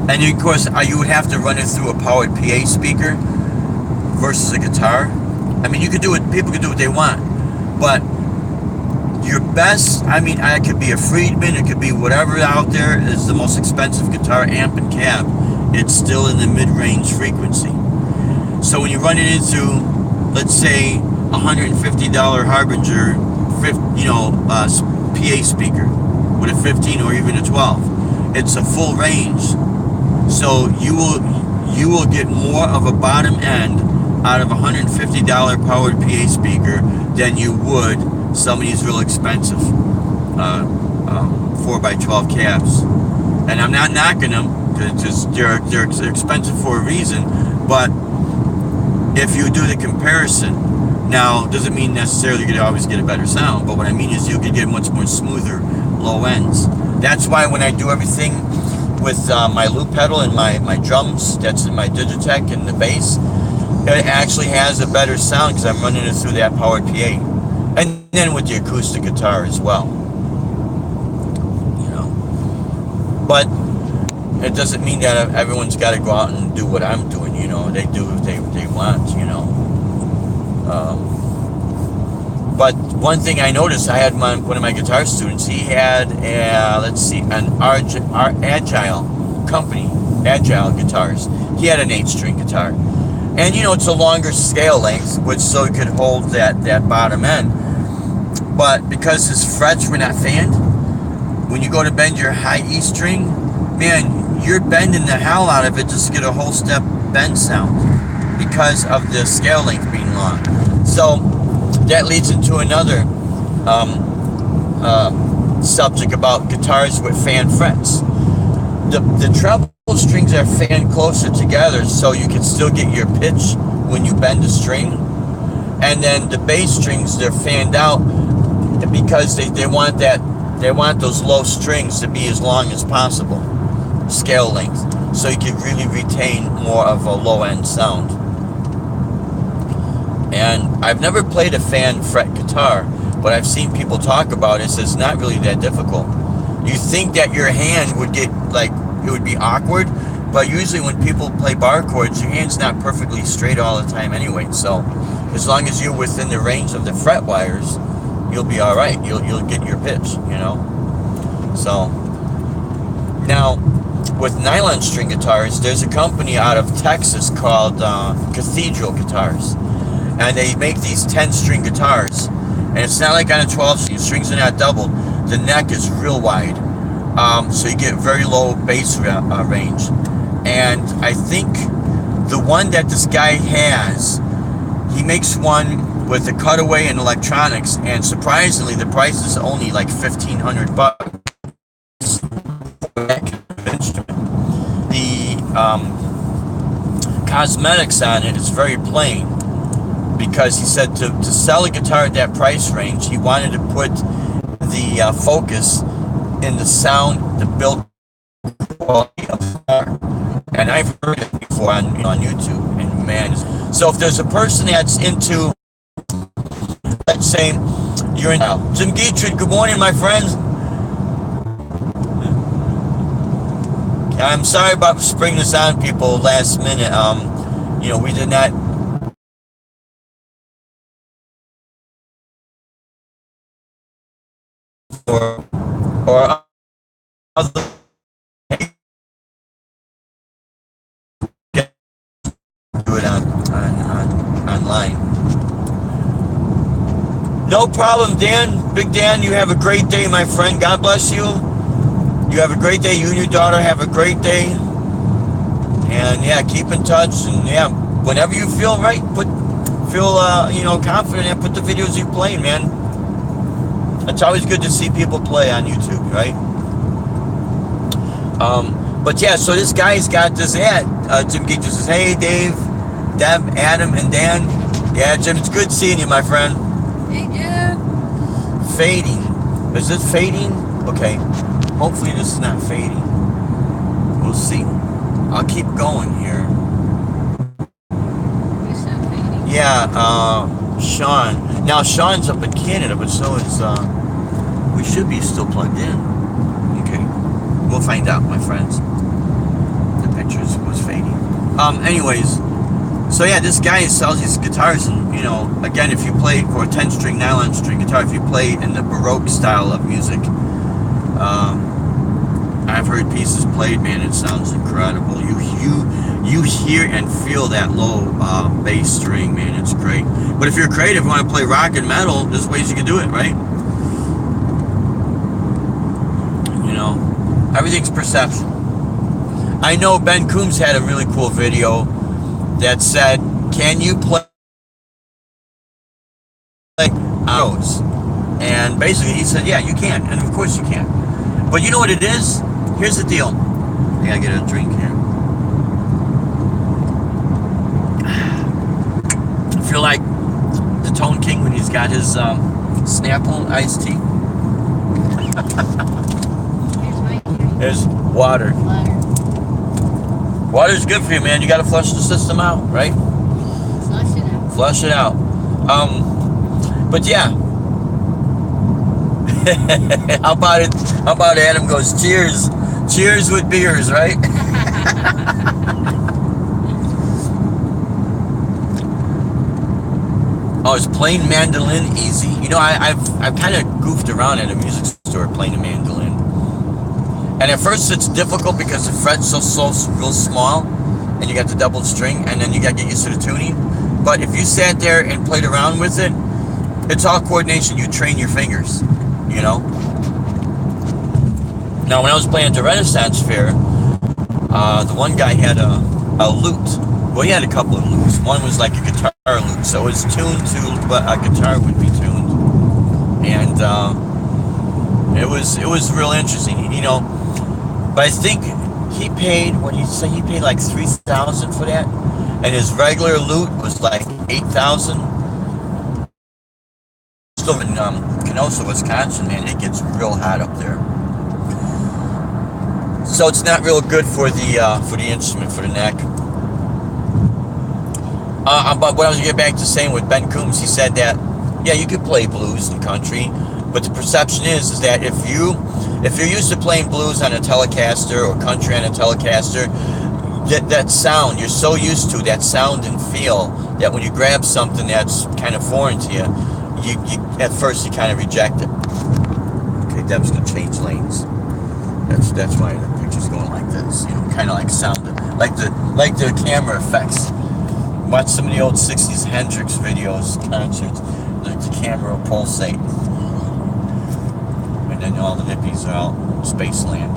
Speaker 1: And of course, you would have to run it through a powered PA speaker versus a guitar. I mean, you could do it, people could do what they want, but your best, I mean, it could be a Friedman, it could be whatever out there is the most expensive guitar amp and cab. It's still in the mid-range frequency. So when you run it into, let's say, $150 Harbinger, PA speaker with a 15 or even a 12, it's a full range. So you will get more of a bottom end out of a $150 powered PA speaker than you would some of these real expensive 4x12 cabs. And I'm not knocking them, because they're expensive for a reason. But if you do the comparison, now doesn't mean necessarily you're gonna always get a better sound. But what I mean is you could get much more smoother low ends. That's why when I do everything with my loop pedal and my drums, that's in my Digitech and the bass, it actually has a better sound because I'm running it through that powered PA. And then with the acoustic guitar as well. You know. But it doesn't mean that everyone's got to go out and do what I'm doing, you know. They do what they want, you know. But one thing I noticed, I had one of my guitar students, he had, an Agile company, Agile guitars. He had an 8-string guitar. And, you know, it's a longer scale length, which so it could hold that bottom end. But because his frets were not fanned, when you go to bend your high E string, man, you're bending the hell out of it just to get a whole step bend sound because of the scale length being long. So that leads into another subject about guitars with fan frets. The treble strings are fanned closer together so you can still get your pitch when you bend the string. And then the bass strings, they're fanned out because they want those low strings to be as long as possible, scale length, so you can really retain more of a low end sound. And I've never played a fan fret guitar, but I've seen people talk about it, so it's not really that difficult. You think that your hand would get, like, it would be awkward, but usually when people play bar chords, your hand's not perfectly straight all the time anyway, so as long as you're within the range of the fret wires, you'll be all right. You'll get your pitch, you know. So now with nylon string guitars, there's a company out of Texas called Cathedral Guitars, and they make these 10-string guitars. And it's not like on a 12-string. Strings are not doubled. The neck is real wide, so you get very low bass range. And I think the one that this guy has, he makes one with the cutaway and electronics, and surprisingly, the price is only like $1,500 for that kind of instrument. The cosmetics on it is very plain, because he said to sell a guitar at that price range, he wanted to put the focus in the sound, the build quality of the guitar. And I've heard it before on YouTube, and man, so if there's a person that's into, let's say, you're in Jim Geetrid, good morning, my friend. I'm sorry about springing this on people last minute. We did not. Or other. Do it online. No problem, Dan. Big Dan, you have a great day, my friend. God bless you. You have a great day. You and your daughter have a great day. And yeah, keep in touch. And yeah, whenever you feel right, feel confident, and put the videos you play, man. It's always good to see people play on YouTube, right? But yeah, so this guy's got this ad. Jim Geetrid says, "Hey, Dave, Deb, Adam, and Dan. Yeah, Jim, it's good seeing you, my friend."
Speaker 2: Hey, Jim.
Speaker 1: Fading. Is it fading? Okay. Hopefully this is not fading. We'll see. I'll keep going here.
Speaker 2: You said fading.
Speaker 1: Yeah, Sean. Now, Sean's up in Canada, but so is, we should be still plugged in. Okay. We'll find out, my friends. The pictures was fading. Anyways, so yeah, this guy sells these guitars, and again, if you play for a 10-string nylon string guitar, if you play in the Baroque style of music, I've heard pieces played, man, it sounds incredible. You hear and feel that low bass string, man, it's great. But if you're creative, you want to play rock and metal, there's ways you can do it, right? Everything's perception. I know Ben Coombs had a really cool video that said, "Can you play notes?" And basically he said, "Yeah, you can." And of course you can. But you know what it is? Here's the deal. I gotta get a drink here. I feel like the Tone King when he's got his Snapple iced tea. There's water. Water's good for you, man. You gotta flush the system out, right?
Speaker 2: Flush it out.
Speaker 1: Flush it out. But yeah. How about Adam goes, cheers. Cheers with beers, right? Oh, is playing mandolin easy? I've kind of goofed around at a music store playing a mandolin. And at first it's difficult because the fret's so real small, and you got the doubled string, and then you got to get used to the tuning. But if you sat there and played around with it, it's all coordination. You train your fingers, Now, when I was playing at the Renaissance Fair, the one guy had a lute. Well, he had a couple of lutes. One was like a guitar lute, so it was tuned to what a guitar would be tuned. And it was real interesting, But I think he paid, he paid like $3,000 for that, and his regular lute was like $8,000. Still in Kenosha, Wisconsin, man, it gets real hot up there. So it's not real good for the instrument, for the neck. But what I was gonna get back to saying with Ben Coombs, he said that, yeah, you could play blues and country, but the perception is that if you're used to playing blues on a Telecaster or country on a Telecaster, that sound, you're so used to that sound and feel that when you grab something that's kind of foreign to you, you at first you kind of reject it. Okay, Deb's gonna change lanes. That's why the picture's going like this, kind of like sound, like the camera effects. Watch some of the old 60s Hendrix videos, concerts, like the camera will pulsate. And then all the hippies are out in Spaceland.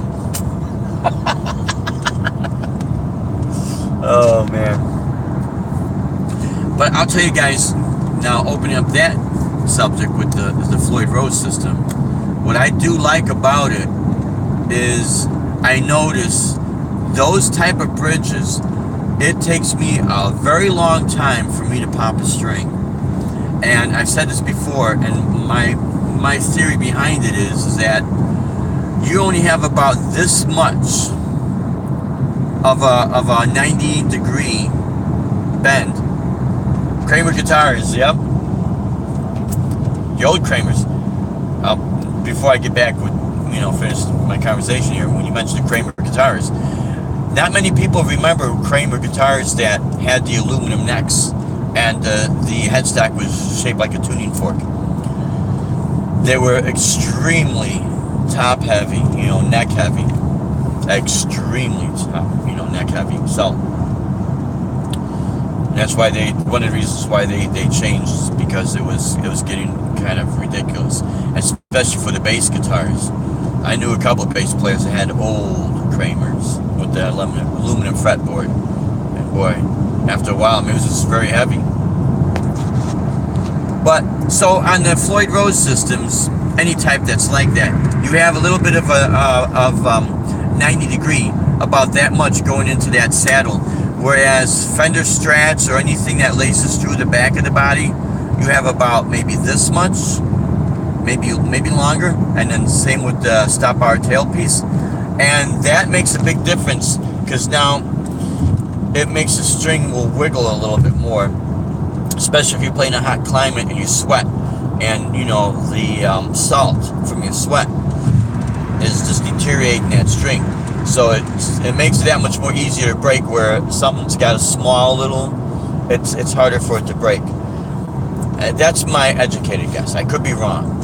Speaker 1: Oh, man. But I'll tell you guys, Now, opening up that subject with the Floyd Rose system, what I do like about it is I notice those type of bridges, it takes me a very long time for me to pop a string. And I've said this before, and my theory behind it is that you only have about this much of a 90-degree bend. Kramer guitars, yep. The old Kramers. Before I get back with, finish my conversation here, when you mentioned the Kramer guitars, not many people remember Kramer guitars that had the aluminum necks and the headstock was shaped like a tuning fork. They were extremely top heavy, neck heavy. Extremely top, neck heavy. So that's why one of the reasons why they changed is because it was getting kind of ridiculous, especially for the bass guitars. I knew a couple of bass players that had old Kramers with the aluminum fretboard, and boy, after a while, it was just very heavy. But so on the Floyd Rose systems, any type that's like that, you have a little bit of 90-degree, about that much going into that saddle. Whereas Fender Strats or anything that laces through the back of the body, you have about maybe this much, maybe longer, and then same with the stop bar tailpiece. And that makes a big difference because now it makes the string will wiggle a little bit more, especially if you're playing a hot climate and you sweat, and the salt from your sweat is just deteriorating that string. So it makes it that much more easier to break, where something's got a small little, it's harder for it to break. That's my educated guess. I could be wrong,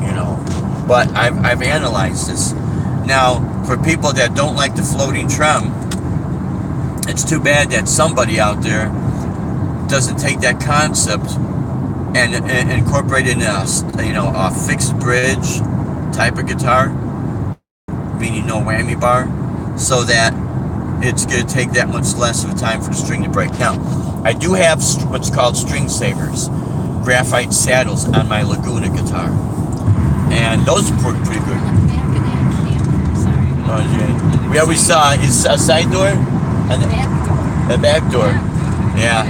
Speaker 1: but I've analyzed this. Now, for people that don't like the floating trem, it's too bad that somebody out there doesn't take that concept and incorporate it in a fixed bridge type of guitar, meaning no whammy bar, so that it's going to take that much less of a time for the string to break. Now, I do have what's called string savers, graphite saddles on my Laguna guitar, and those work pretty good. Oh, yeah, we saw is a side door and the back door. Yeah,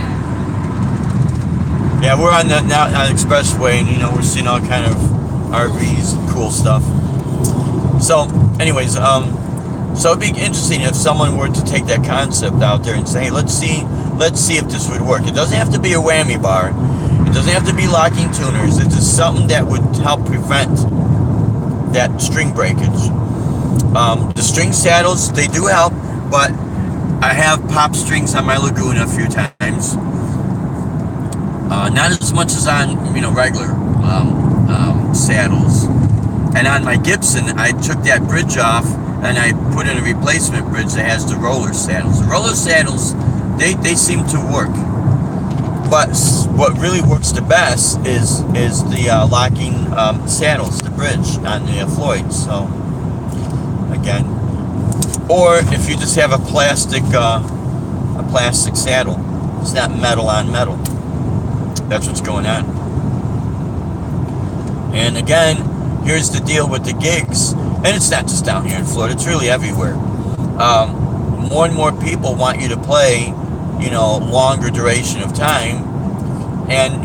Speaker 1: we're on the expressway, and we're seeing all kind of RVs and cool stuff. So, anyways, so it'd be interesting if someone were to take that concept out there and say, hey, let's see if this would work. It doesn't have to be a whammy bar. It doesn't have to be locking tuners. It's just something that would help prevent that string breakage. The string saddles, they do help, but I have popped strings on my Laguna a few times. Not as much as on, regular saddles. And on my Gibson, I took that bridge off and I put in a replacement bridge that has the roller saddles. The roller saddles, they seem to work. But what really works the best is the locking saddles, the bridge on the Floyd. So, again, or if you just have a plastic saddle, it's not metal on metal. That's what's going on. And again, here's the deal with the gigs, and it's not just down here in Florida, it's really everywhere. More and more people want you to play, longer duration of time, and,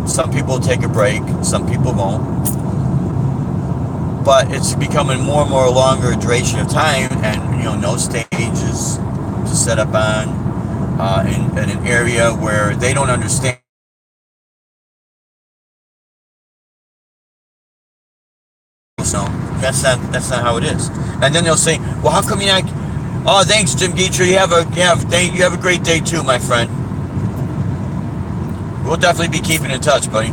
Speaker 1: some people take a break, some people won't, but it's becoming more and more longer duration of time, and, no stages to set up on, in an area where they don't understand. So that's not how it is. And then they'll say, well, how come you not? Oh, thanks, Jim Geecher. You have a great day too, my friend. We'll definitely be keeping in touch, buddy.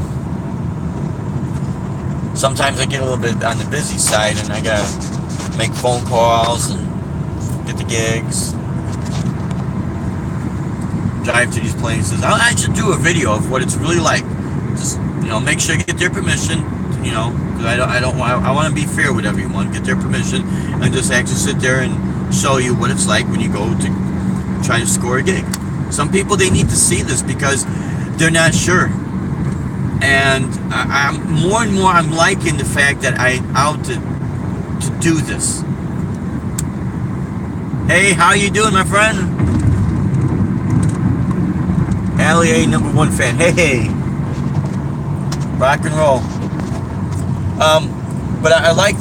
Speaker 1: Sometimes I get a little bit on the busy side, and I gotta make phone calls and get the gigs, drive to these places. I should do a video of what it's really like. Just make sure you get their permission. Because I want to be fair with everyone. Get their permission and just actually sit there and show you what it's like when you go to try to score a gig. Some people, they need to see this because they're not sure. And I'm more and more I'm liking the fact that I'm out to do this. Hey, how you doing, my friend? Allie A, #1 fan. Hey, rock and roll. But I like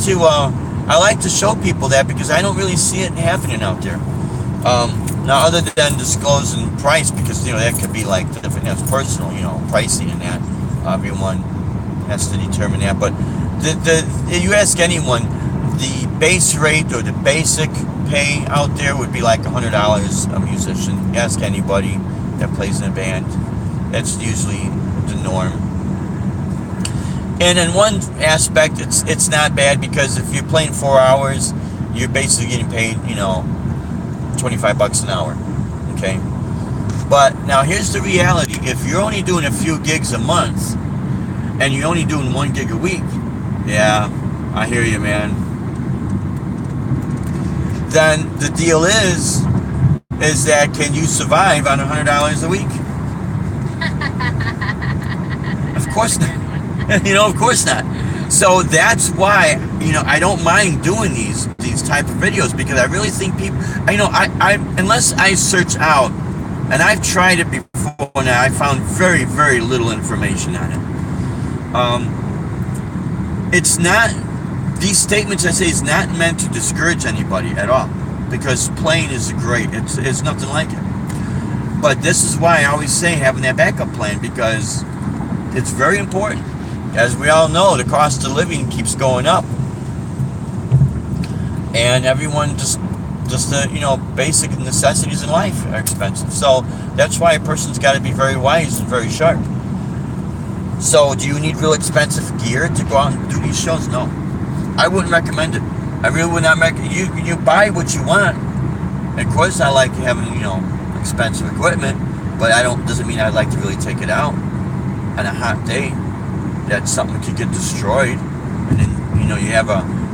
Speaker 1: to show people that because I don't really see it happening out there. Now, other than disclosing price, because that could be like different. That's personal, pricing and that. Everyone has to determine that. But you ask anyone, the base rate or the basic pay out there would be like $100 a musician. Ask anybody that plays in a band. That's usually the norm. And in one aspect, it's not bad because if you're playing 4 hours, you're basically getting paid, $25 an hour. Okay. But now here's the reality: if you're only doing a few gigs a month, and you're only doing 1 gig a week, yeah, I hear you, man. Then the deal is that can you survive on $100 a week? Of course not. Of course not. So that's why, I don't mind doing these type of videos because I really think people, I unless I search out, and I've tried it before now, I found very, very little information on it. It's not, these statements I say is not meant to discourage anybody at all because playing is great. It's nothing like it. But this is why I always say having that backup plan because it's very important. As we all know, the cost of living keeps going up. And everyone just basic necessities in life are expensive. So that's why a person's got to be very wise and very sharp. So do you need real expensive gear to go out and do these shows? No. I wouldn't recommend it. I really would not recommend it. You buy what you want. And of course I like having, expensive equipment, but doesn't mean I'd like to really take it out on a hot day. That something could get destroyed. And then,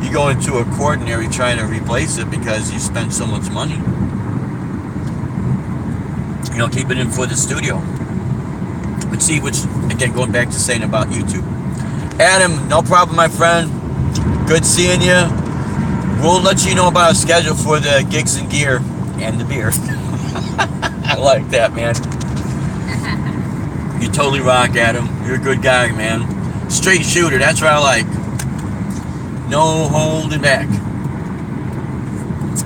Speaker 1: you go into a coordinary trying to replace it because you spend so much money. Keep it in for the studio. But see, which, again, going back to saying about YouTube. Adam, no problem, my friend. Good seeing you. We'll let you know about a schedule for the gigs and gear and the beer. I like that, man. You totally rock, Adam. You're a good guy, man. Straight shooter, that's what I like. No holding back.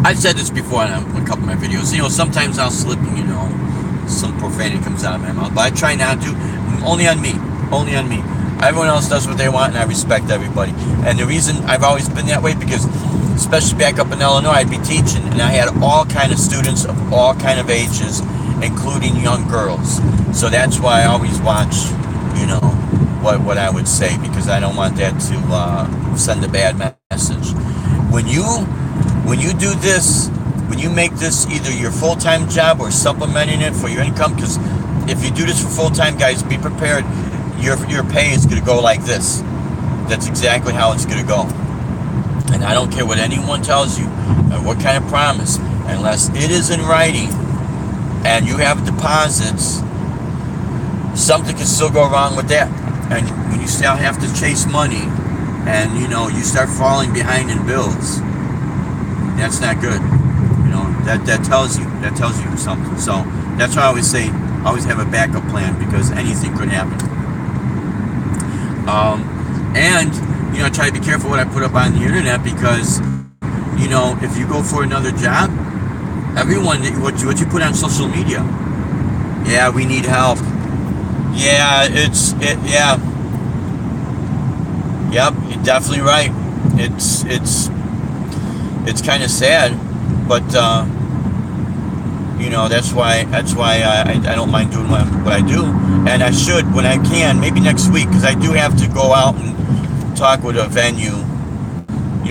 Speaker 1: I've said this before in a couple of my videos. Sometimes I'll slip and, some profanity comes out of my mouth. But I try not to. Only on me. Only on me. Everyone else does what they want, and I respect everybody. And the reason I've always been that way, because especially back up in Illinois, I'd be teaching, and I had all kind of students of all kind of ages, including young girls. So that's why I always watch, what I would say, because I don't want that to send a bad message. When you do this, when you make this either your full-time job or supplementing it for your income, because if you do this for full-time, guys, be prepared. Your pay is going to go like this. That's exactly how it's going to go. And I don't care what anyone tells you, or what kind of promise, unless it is in writing and you have deposits, something can still go wrong with that. And when you still have to chase money and, you start falling behind in bills, that's not good. That tells you something. So that's why I always say, always have a backup plan, because anything could happen. And try to be careful what I put up on the internet, because if you go for another job, everyone, what you put on social media, yeah, we need help, yeah, yep, you're definitely right. It's kind of sad, but that's why I don't mind doing what I do, and I should when I can, maybe next week, because I do have to go out and talk with a venue,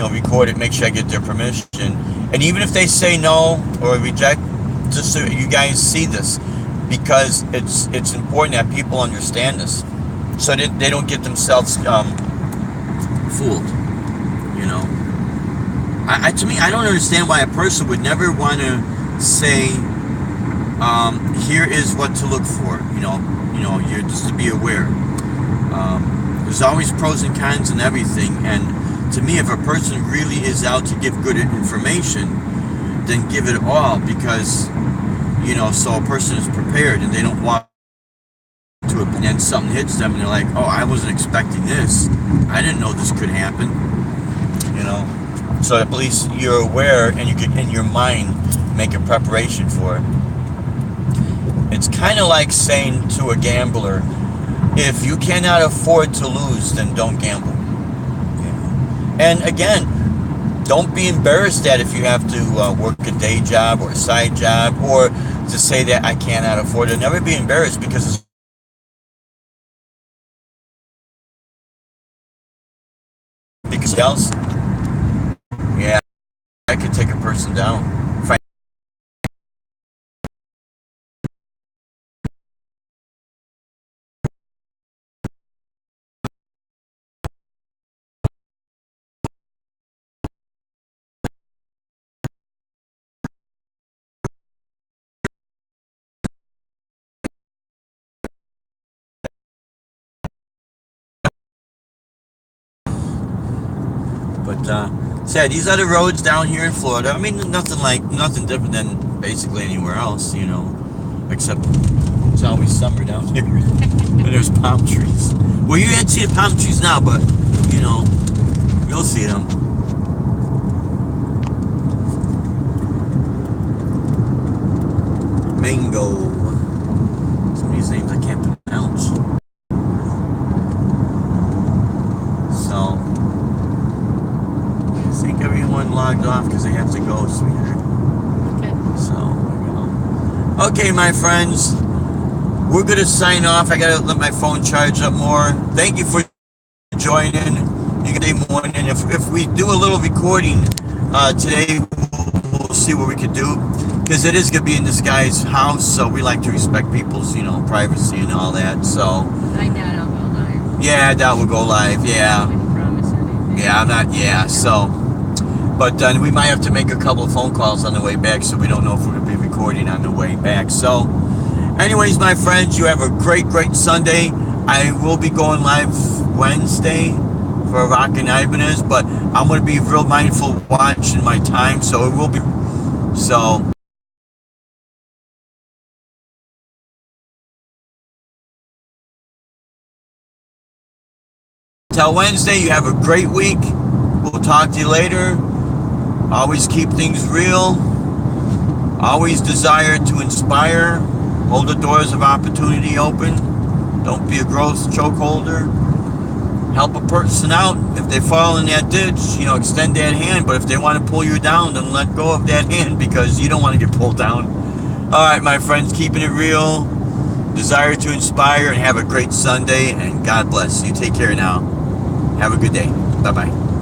Speaker 1: record it, make sure I get their permission, and even if they say no or reject, just so you guys see this, because it's important that people understand this, so that they don't get themselves fooled. To me, I don't understand why a person would never want to say, here is what to look for. You're just to be aware. There's always pros and cons and everything. And to me, if a person really is out to give good information, then give it all, because, so a person is prepared and they don't walk to it and then something hits them and they're like, oh, I wasn't expecting this. I didn't know this could happen. So at least you're aware and you can, in your mind, make a preparation for it. It's kind of like saying to a gambler, if you cannot afford to lose, then don't gamble. And again, don't be embarrassed that if you have to work a day job or a side job, or to say that I cannot afford it. Never be embarrassed, because else, yeah, that could take a person down. But yeah, these are the roads down here in Florida. I mean, nothing different than basically anywhere else, except it's always summer down here and there's palm trees. Well, you can't see the palm trees now, but you'll see them. Mango. Some of these names I can't pronounce. So I think everyone logged off because they have to go, sweetheart.
Speaker 2: Okay.
Speaker 1: So, okay, my friends, we're gonna sign off. I gotta let my phone charge up more. Thank you for joining. You can day morning. If we do a little recording today, we'll see what we could do, because it is gonna be in this guy's house, so we like to respect people's privacy and all that. So
Speaker 2: I doubt I'll go live.
Speaker 1: yeah, I doubt we'll go live. Yeah.
Speaker 2: I wouldn't promise anything.
Speaker 1: Yeah, I'm not. Yeah, so, but we might have to make a couple of phone calls on the way back, so we don't know if we're gonna be recording on the way back. So, anyways, my friends, you have a great Sunday. I will be going live Wednesday for Rockin' Ibanez, but I'm gonna be real mindful watching my time, so it will be. So. Till Wednesday, you have a great week. We'll talk to you later. Always keep things real. Always desire to inspire. Hold the doors of opportunity open. Don't be a gross choke holder. Help a person out. If they fall in that ditch, extend that hand. But if they want to pull you down, then let go of that hand, because you don't want to get pulled down. All right, my friends, keeping it real. Desire to inspire, and have a great Sunday. And God bless. You take care now. Have a good day. Bye-bye.